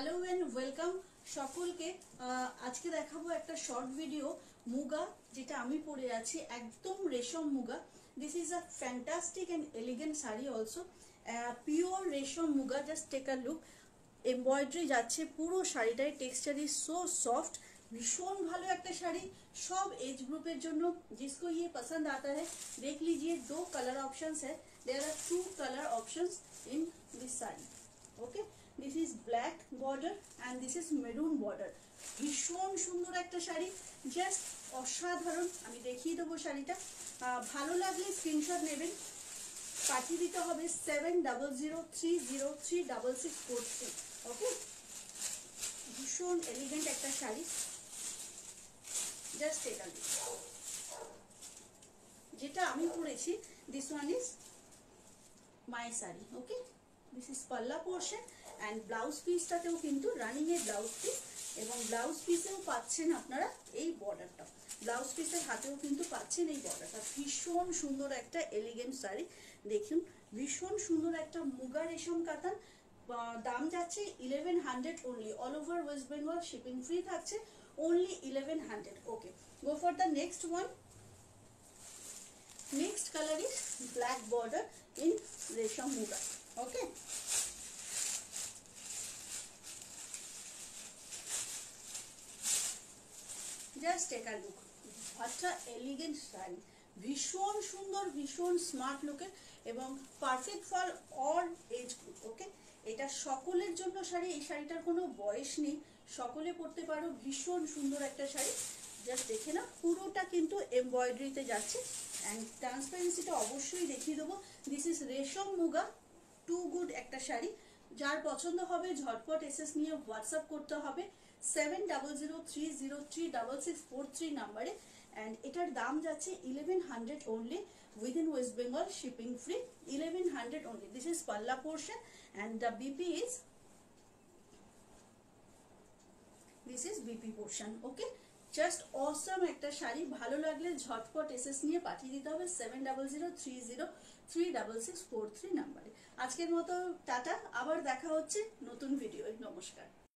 Hello and welcome সকলকে। আজকে দেখাবো একটা শর্ট ভিডিও মুগা, যেটা আমি পরে আছি একদম রেশম Muga. This is a fantastic and elegant sari, also pure resham Muga. Just take a look, embroidery যাচ্ছে পুরো শাড়িটায়, টেক্সচার ইজ সো সফট। भीषण ভালো একটা শাড়ি, सब एज ग्रुपर জন্য। जिसको ये पसंद आता है देख लीजिए, दो कलर ऑप्शंस है। There are two colour options in this sari. Okay, this is black border and this is maroon border. भीषण सुंदर একটা শাড়ি, জাস্ট অসাধারণ। আমি দেখিয়ে দেবো শাড়িটা। ভালো লাগলে স্ক্রিনশট নেবেন, পাঠিয়ে দিতে হবে 7003036643। ওকে, ভীষণ এলিগেন্ট একটা sari. Just take a look, যেটা আমি পরেছি this one is my sari. Okay, this is pallu portion and blouse পিসটাতেও কিন্তু রানিং এর ব্লাউজ পিস, এবং ব্লাউজ পিসেও পাচ্ছেন আপনারা এই বর্ডারটা। ব্লাউজ পিসের হাতেও কিন্তু পাচ্ছেন এই বর্ডারটা। ভীষণ সুন্দর একটা এলিগেন্ট শাড়ি, দেখুন ভীষণ সুন্দর একটা মুগা রেশম কাতান। দাম যাচ্ছে 1100 only, all over West Bengal, shipping free থাকছে, only 1100। okay, go for the next one. Next color is black border in resham muga. Okay, just take a look, আচ্ছা এলিগেন্ট শাড়ি, ভীষণ সুন্দর, ভীষণ স্মার্ট লুকের এবং perfect for all age group. Okay, এটা সকলের জন্য শাড়ি, এই শাড়িটার কোনো বয়স নেই, সকলে পরতে পারো। ভীষণ সুন্দর একটা শাড়ি, জাস্ট দেখে না, পুরোটা কিন্তু এমব্রয়ডারিতে যাচ্ছে অ্যান্ড ট্রান্সপারেন্সিটা অবশ্যই দেখিয়ে দেবো। দিস ইজ রেশম মুগা, টু গুড একটা শাড়ি। যার পছন্দ হবে ঝটপট এসএস নিয়ে হোয়াটসঅ্যাপ করতে হবে 7003036643 নাম্বারে। and এটার দাম যাচ্ছে 1100 only, within West Bengal, shipping free, 1100 only. This is palla portion and the BP is, this is BP portion. Okay, just awesome একটা শাড়ি। ভালো লাগলে ঝটপট এসএস নিয়ে পাঠিয়ে দিতে হবে 7003036643 নাম্বারে। আজকের মতো টাটা, আবার দেখা হচ্ছে নতুন ভিডিও। নমস্কার।